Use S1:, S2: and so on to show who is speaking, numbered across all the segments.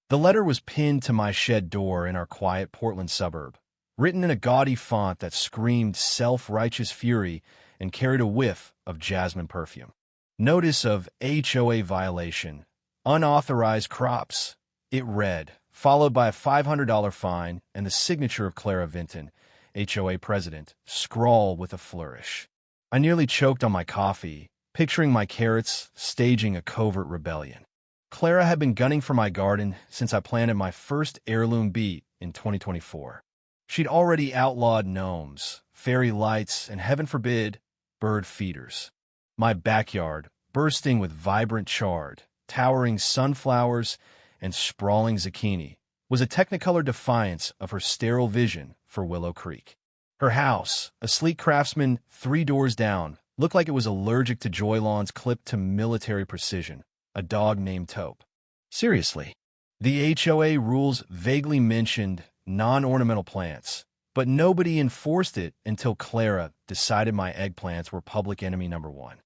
S1: The letter was pinned to my shed door in our quiet Portland suburb, written in a gaudy font that screamed self-righteous fury and carried a whiff of jasmine perfume. Notice of HOA violation. Unauthorized crops. It read, followed by a $500 fine and the signature of Clara Vinton, HOA president, scrawl with a flourish. I nearly choked on my coffee, picturing my carrots staging a covert rebellion. Clara had been gunning for my garden since I planted my first heirloom beet in 2024. She'd already outlawed gnomes, fairy lights, and heaven forbid, bird feeders. My backyard, bursting with vibrant chard, towering sunflowers, and sprawling zucchini, was a technicolor defiance of her sterile vision for Willow Creek. Her house, a sleek craftsman 3 doors down, looked like it was allergic to joy lawns clipped to military precision, a dog named Taupe. Seriously, the HOA rules vaguely mentioned non-ornamental plants, but nobody enforced it until Clara decided my eggplants were public enemy number 1.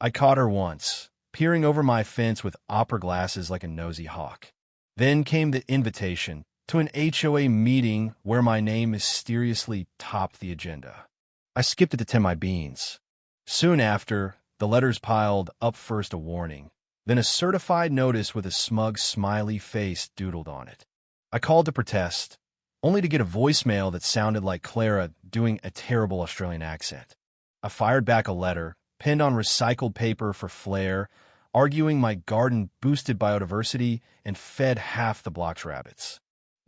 S1: I caught her once, peering over my fence with opera glasses like a nosy hawk. Then came the invitation to an HOA meeting where my name mysteriously topped the agenda. I skipped it to tend my beans. Soon after, the letters piled up, first a warning, then a certified notice with a smug smiley face doodled on it. I called to protest, only to get a voicemail that sounded like Clara doing a terrible Australian accent. I fired back a letter, pinned on recycled paper for flair, arguing my garden boosted biodiversity and fed half the block's rabbits.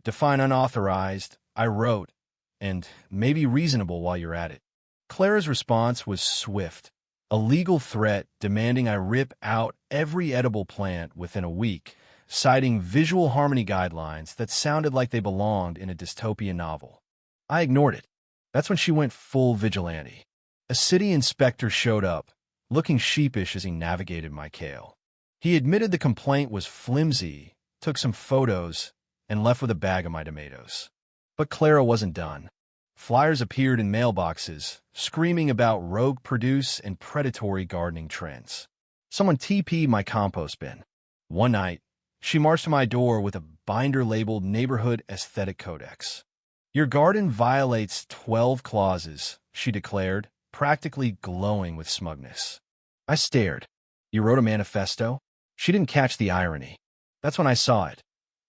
S1: Define unauthorized, I wrote, and maybe reasonable while you're at it. Clara's response was swift, a legal threat demanding I rip out every edible plant within a week, citing visual harmony guidelines that sounded like they belonged in a dystopian novel. I ignored it. That's when she went full vigilante. A city inspector showed up, looking sheepish as he navigated my kale. He admitted the complaint was flimsy, took some photos, and left with a bag of my tomatoes. But Clara wasn't done. Flyers appeared in mailboxes, screaming about rogue produce and predatory gardening trends. Someone TP'd my compost bin. One night, she marched to my door with a binder labeled Neighborhood Aesthetic Codex. Your garden violates 12 clauses, she declared, practically glowing with smugness. I stared. You wrote a manifesto? She didn't catch the irony. That's when I saw it.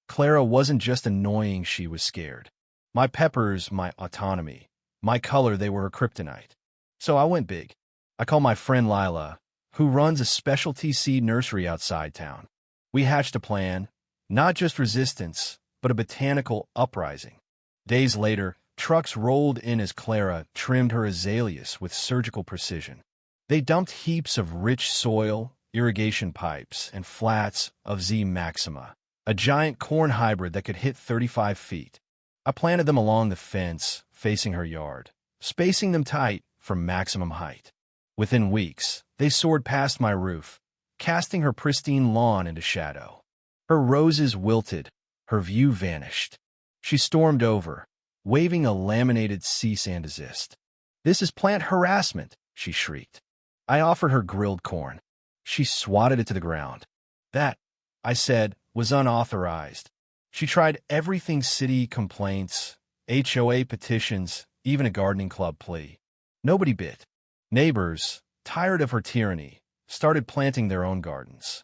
S1: Clara wasn't just annoying, she was scared. My peppers, my autonomy, my color, they were her kryptonite. So I went big. I called my friend Lila, who runs a specialty seed nursery outside town. We hatched a plan, not just resistance, but a botanical uprising. Days later, trucks rolled in as Clara trimmed her azaleas with surgical precision. They dumped heaps of rich soil, irrigation pipes, and flats of Z Maxima, a giant corn hybrid that could hit 35 feet. I planted them along the fence, facing her yard, spacing them tight for maximum height. Within weeks, they soared past my roof, casting her pristine lawn into shadow. Her roses wilted, her view vanished. She stormed over, waving a laminated cease and desist. "This is plant harassment," she shrieked. I offered her grilled corn. She swatted it to the ground. That, I said, was unauthorized. She tried everything: city complaints, HOA petitions, even a gardening club plea. Nobody bit. Neighbors, tired of her tyranny, started planting their own gardens.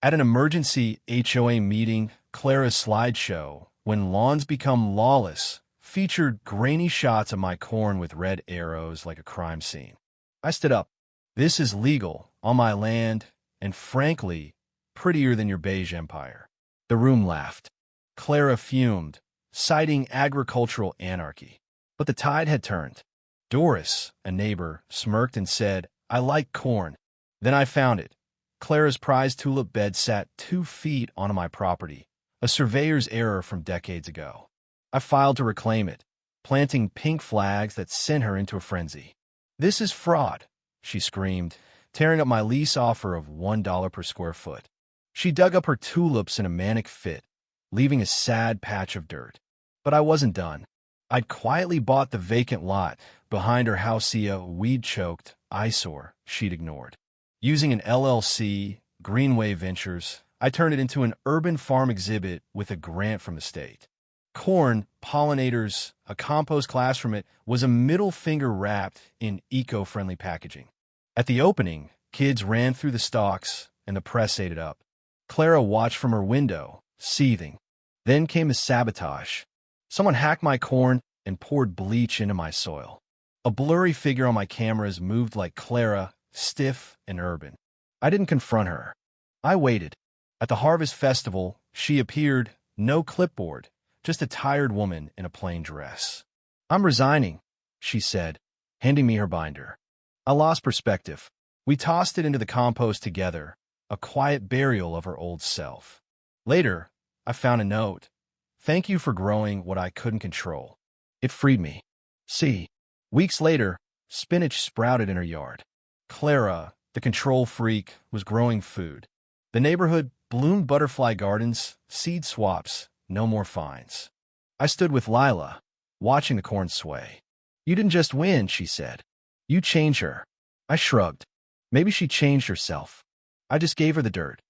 S1: At an emergency HOA meeting, Clara's slideshow, "When Lawns Become Lawless," featured grainy shots of my corn with red arrows like a crime scene. I stood up. "This is legal, on my land, and frankly, prettier than your beige empire." The room laughed. Clara fumed, citing agricultural anarchy. But the tide had turned. Doris, a neighbor, smirked and said, "I like corn." Then I found it. Clara's prized tulip bed sat 2 feet onto my property, a surveyor's error from decades ago. I filed to reclaim it, planting pink flags that sent her into a frenzy. "This is fraud," she screamed, tearing up my lease offer of $1 per square foot. She dug up her tulips in a manic fit, leaving a sad patch of dirt. But I wasn't done. I'd quietly bought the vacant lot behind her house, a weed-choked eyesore she'd ignored. Using an LLC, Greenway Ventures, I turned it into an urban farm exhibit with a grant from the state. Corn, pollinators, a compost class from it was a middle finger wrapped in eco-friendly packaging. At the opening, kids ran through the stalks, and the press ate it up. Clara watched from her window, seething. Then came the sabotage. Someone hacked my corn and poured bleach into my soil. A blurry figure on my cameras moved like Clara, stiff and urban. I didn't confront her. I waited. At the harvest festival, she appeared, no clipboard, just a tired woman in a plain dress. "I'm resigning," she said, handing me her binder. I lost perspective. We tossed it into the compost together, a quiet burial of her old self. Later, I found a note. "Thank you for growing what I couldn't control." It freed me. See, weeks later, spinach sprouted in her yard. Clara, the control freak, was growing food. The neighborhood bloomed butterfly gardens, seed swaps, no more fines. I stood with Lila, watching the corn sway. "You didn't just win," she said. "You changed her." I shrugged. Maybe she changed herself. I just gave her the dirt.